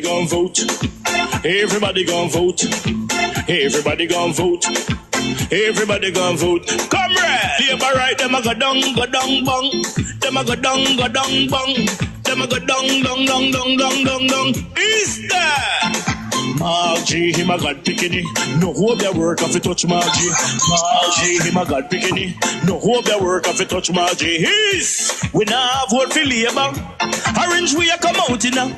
Gon' vote. Everybody gon' vote. Everybody gon' vote. Everybody gon' vote. Comrade! Labor right, them a go down, bong. Them a go down, bong. Them a go down. Is that? Margie, him a God picking. No hope their work if you touch Margie. Margie, him a God picking. No hope their work if you touch Margie. We now vote for Labour. Orange we a come out in now.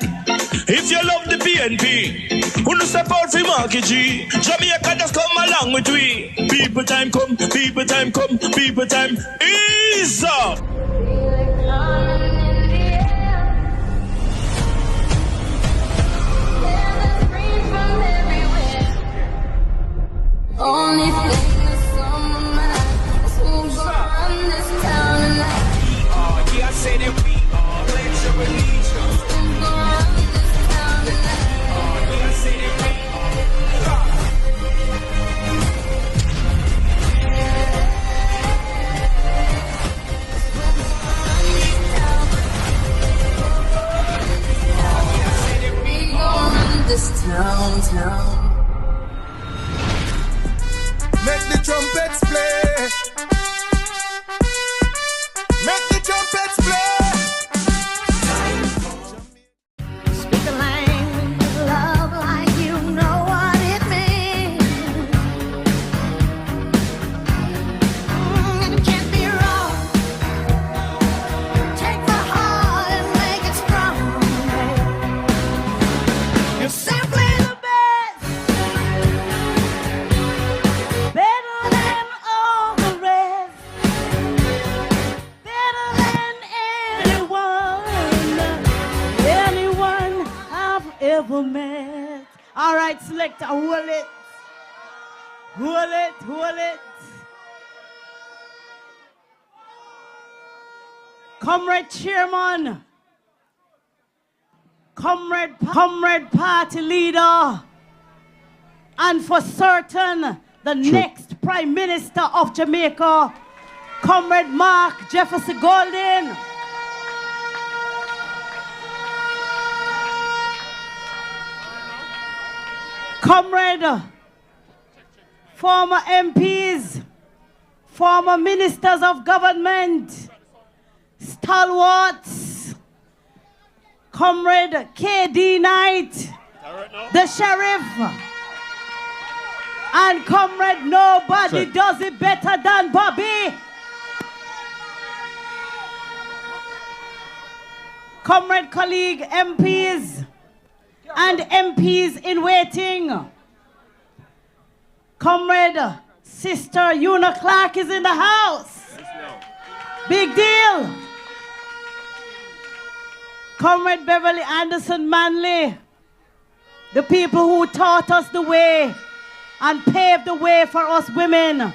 If you love the PNP, who no step out for Marky G. Jamaica just come along with we. People time come, people time come, people time is up. Only thing that's on my mind is who's gonna run this town tonight. Yeah, I say that we are. Pledge your allegiance. Who's gonna run this town tonight? Yeah, I say that we are. We gonna run this town. Make the trumpets play. Make the trumpets play. Speak the language of love like you know what it means. It can't be wrong. Take my heart and make it strong. You're simply the best. Better than all the rest. Better than anyone I've ever met. All right, selector, hold it. Comrade chairman, comrade party leader, and for certain, the next Prime Minister of Jamaica, Comrade Mark Jefferson Golden. Comrade, former MPs, former ministers of government, stalwarts, Comrade KD Knight, the sheriff, and Comrade Nobody Does It Better Than Bobby. Comrade colleague MPs and MPs in waiting. Comrade Sister Una Clark is in the house. Big deal. Comrade Beverly Anderson Manley, the people who taught us the way and paved the way for us women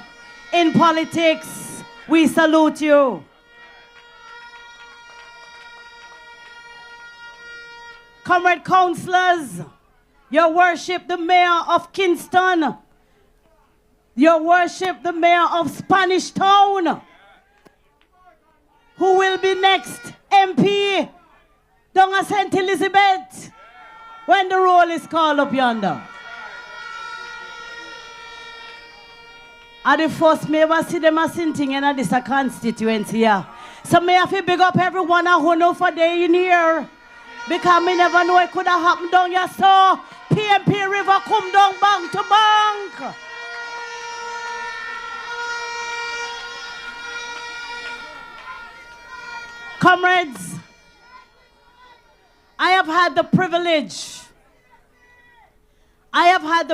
in politics, we salute you. Comrade councillors, your worship the mayor of Kingston, your worship the mayor of Spanish Town, who will be next MP, Dung St. Elizabeth, when the roll is called up yonder. And the first me ever see them a sitting in this constituency here. So me have to big up everyone who know for day in here. Because me never know it could have happened down here. So PMP River come down bank to bank. Comrades, I have had the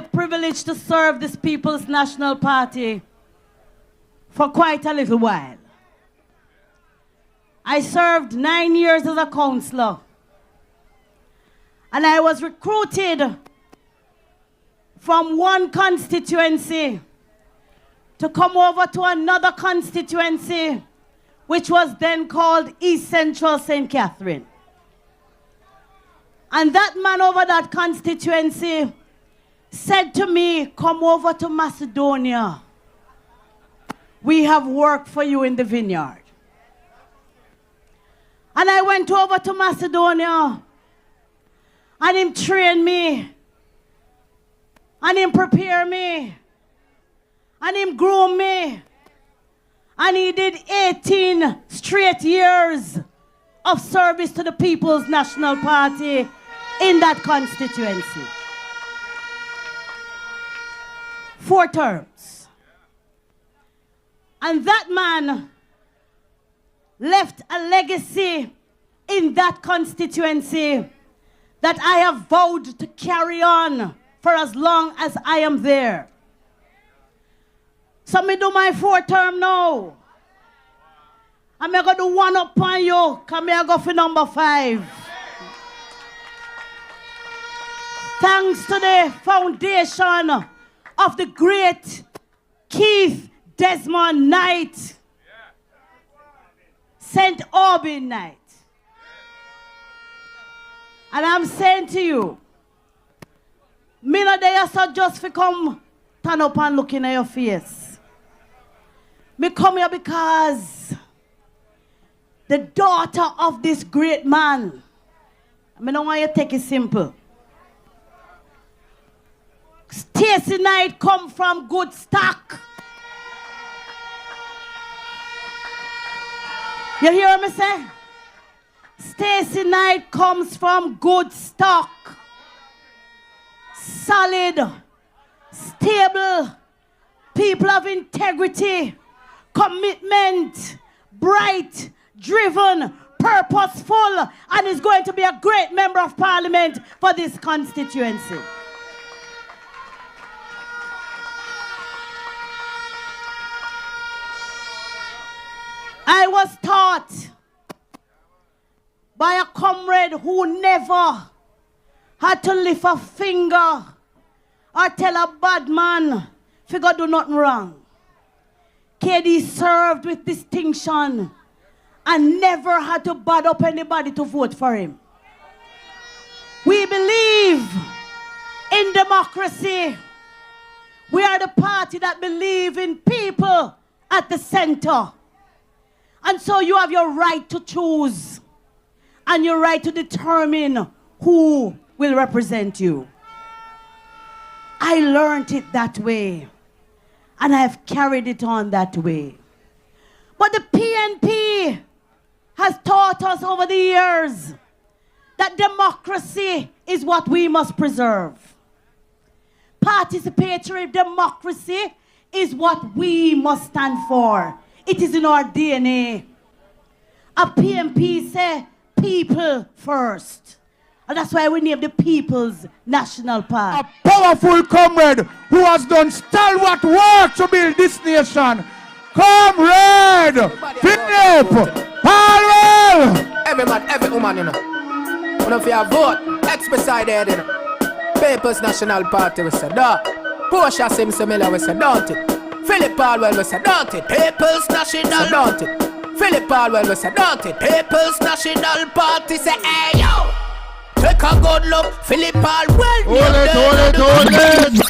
privilege to serve this People's National Party for quite a little while. I served 9 years as a councillor. And I was recruited from one constituency to come over to another constituency, which was then called East Central St. Catherine. And that man over that constituency said to me, come over to Macedonia. We have work for you in the vineyard. And I went over to Macedonia. And him train me. And him prepare me. And him groom me. And he did 18 straight years of service to the People's National Party in that constituency. 4 terms. And that man left a legacy in that constituency that I have vowed to carry on for as long as I am there. So me do my 4th term now. And me go do one up on you, because me go for number 5. Thanks to the foundation of the great Keith Desmond Knight, St. Aubin Knight. And I'm saying to you, me not there so just for come turn up and look in your face. Me come here because the daughter of this great man, I don't want you to take it simple. Stacey Knight come from good stock. You hear me say? Stacey Knight comes from good stock. Solid, stable, people of integrity, commitment, bright, driven, purposeful, and is going to be a great member of parliament for this constituency. I was taught by a comrade who never had to lift a finger or tell a bad man, figure do nothing wrong. KD served with distinction and never had to bad up anybody to vote for him. We believe in democracy. We are the party that believe in people at the center. And so you have your right to choose and your right to determine who will represent you. I learned it that way, and I have carried it on that way. But the PNP has taught us over the years that democracy is what we must preserve. Participatory democracy is what we must stand for. It is in our DNA. A PNP say people first. And that's why we name the People's National Party. A powerful comrade who has done stalwart work to build this nation. Comrade Philip Harwell. Every man, every woman, you know. When if you vote, X beside there, you know. People's National Party, we say, da. Portia Simsimilla, we say, don't it. Philip Harwell, we say, don't it. People's National, don't it. Philip Harwell, we say, don't it. People's National Party, say, hey, yo. Take a good look, Philip Harwell. Hold it.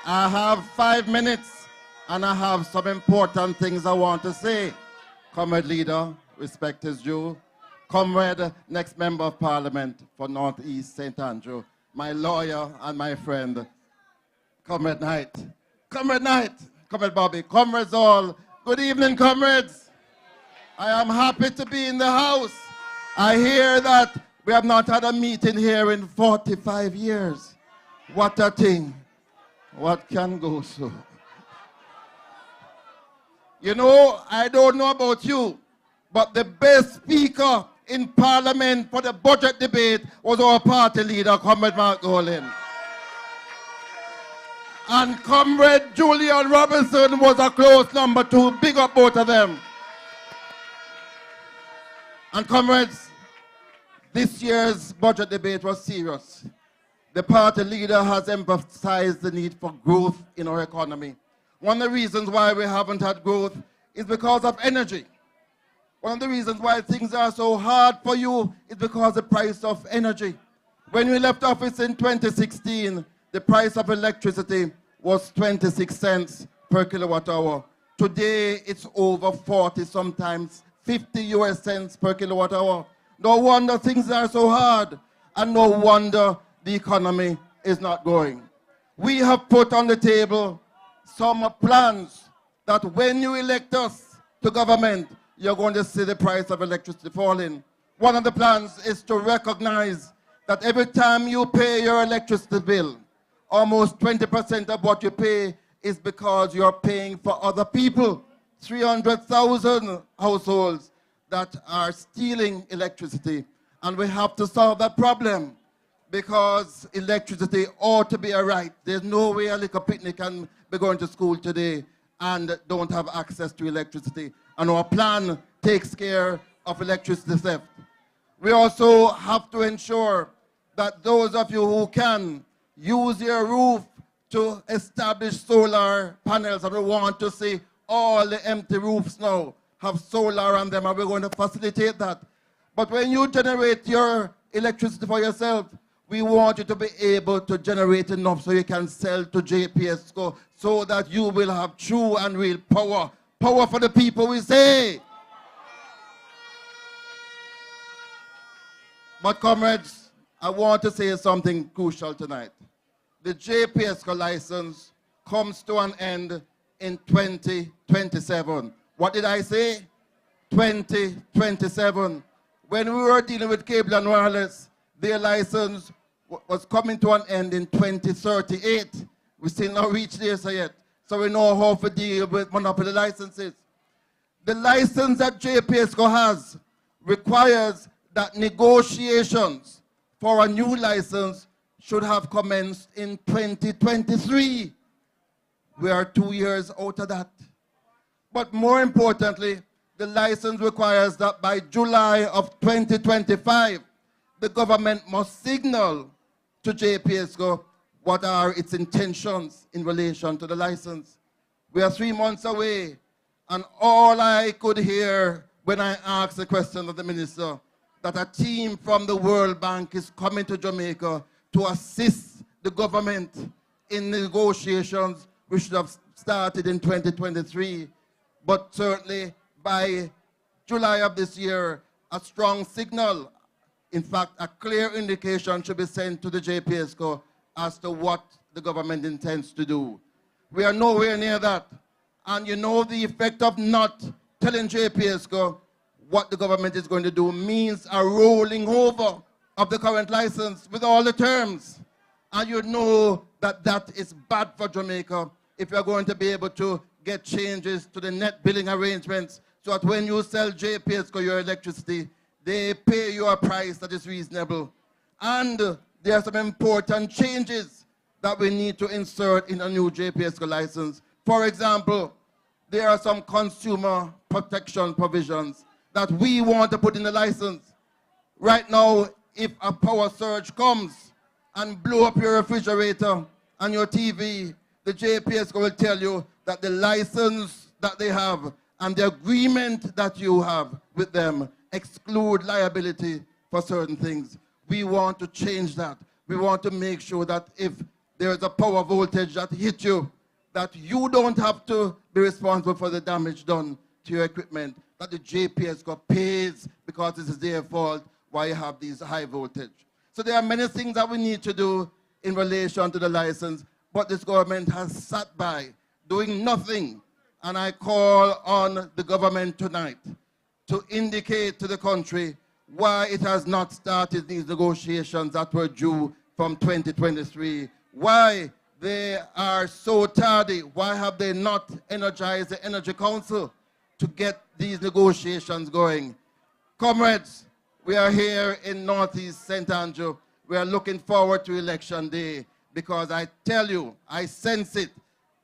I have 5 minutes and I have some important things I want to say. Comrade leader, respect is due. Comrade, next member of parliament for Northeast St. Andrew, my lawyer and my friend, Comrade Knight. Comrade Knight, Comrade Bobby, comrades all, good evening, comrades. I am happy to be in the house. I hear that we have not had a meeting here in 45 years. What a thing. What can go so? You know, I don't know about you, but the best speaker in parliament for the budget debate was our party leader, Comrade Mark Golin. And Comrade Julian Robinson was a close number 2. Big up both of them. And comrades, this year's budget debate was serious. The party leader has emphasized the need for growth in our economy. One of the reasons why we haven't had growth is because of energy. One of the reasons why things are so hard for you is because of the price of energy. When we left office in 2016, the price of electricity was 26 cents per kilowatt hour. Today, it's over 40, sometimes 50 US cents per kilowatt hour. No wonder things are so hard. and no wonder the economy is not going. We have put on the table some plans that when you elect us to government, you're going to see the price of electricity falling. One of the plans is to recognize that every time you pay your electricity bill, almost 20% of what you pay is because you're paying for other people. 300,000 households that are stealing electricity. And we have to solve that problem because electricity ought to be a right. There's no way a little picnic can be going to school today and don't have access to electricity. And our plan takes care of electricity theft. We also have to ensure that those of you who can use your roof to establish solar panels, and we want to see all the empty roofs now have solar on them, and we're going to facilitate that. But when you generate your electricity for yourself, we want you to be able to generate enough so you can sell to JPSCO so that you will have true and real power. Power for the people, we say. But comrades, I want to say something crucial tonight. The JPSCO license comes to an end in 2027. What did I say? 2027. When we were dealing with Cable and Wireless, their license was coming to an end in 2038. We still not reached there yet. So we know how to deal with monopoly licenses. The license that JPSCO has requires that negotiations for a new license should have commenced in 2023. We are 2 years out of that. But more importantly, the license requires that by July of 2025, the government must signal to JPSCO what are its intentions in relation to the license. We are 3 months away, and all I could hear when I asked the question of the minister, that a team from the World Bank is coming to Jamaica to assist the government in negotiations which should have started in 2023. But certainly by July of this year, a strong signal, in fact, a clear indication should be sent to the JPSCO as to what the government intends to do. We are nowhere near that. And you know the effect of not telling JPSCO what the government is going to do means a rolling over of the current license with all the terms. And you know that that is bad for Jamaica if you're going to be able to get changes to the net billing arrangements so that when you sell JPSCO your electricity, they pay you a price that is reasonable. And there are some important changes that we need to insert in a new JPSCO license. For example, there are some consumer protection provisions that we want to put in the license. Right now, if a power surge comes and blow up your refrigerator and your TV, the JPSCO will tell you that the license that they have and the agreement that you have with them exclude liability for certain things. We want to change that. We want to make sure that if there is a power voltage that hits you, that you don't have to be responsible for the damage done to your equipment, that the JPSCO pays because it is their fault why you have these high voltage. So there are many things that we need to do in relation to the license, but this government has sat by doing nothing. And I call on the government tonight to indicate to the country why it has not started these negotiations that were due from 2023. Why they are so tardy. Why have they not energized the Energy Council to get these negotiations going? Comrades, we are here in Northeast St. Andrew. We are looking forward to election day because I tell you, I sense it,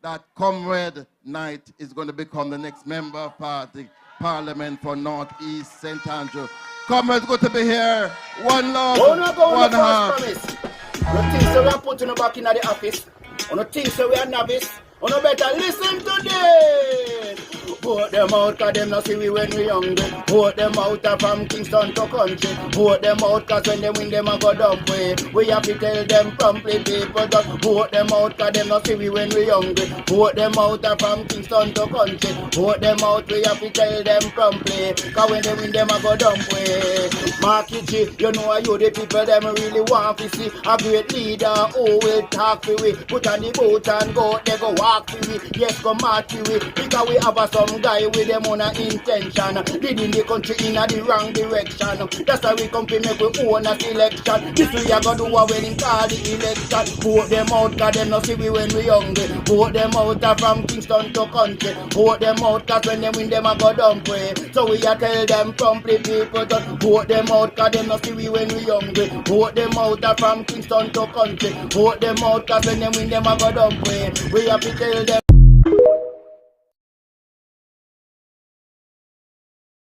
that Comrade Knight is going to become the next member of Parliament for Northeast St. Andrew. Comrades, good to be here. One love, one heart. No things so we are putting back in the office. No things so we are novice. You better listen to this. Vote them out, cause them not see we when we hungry. Vote them out from Kingston to country. Vote them out, cause when they win them a go dump way. We have to tell them promptly, people just vote them out, cause them not see we when we hungry. Vote them out from Kingston to country. Vote them out, we have to tell them promptly, cause when they win them a go dump way. Marky G, you know you the people them really want to see a great leader who will talk to we. Put on the boat and go, they go walk to we. Yes, go march to we, because we have some guy with them on a intention, leading the country in the wrong direction. That's why we come to make we own a selection. This we are gonna do when in call the election. Vote them out, cause them not see we when we hungry. Vote them out from Kingston to country. Vote them out, cause when they win them a go dump way. So we are tell them promptly, people just vote them out, cause them not see we when we hungry. Vote them out from Kingston to country. Vote them out, cause when they win them a go dump way. We have to tell them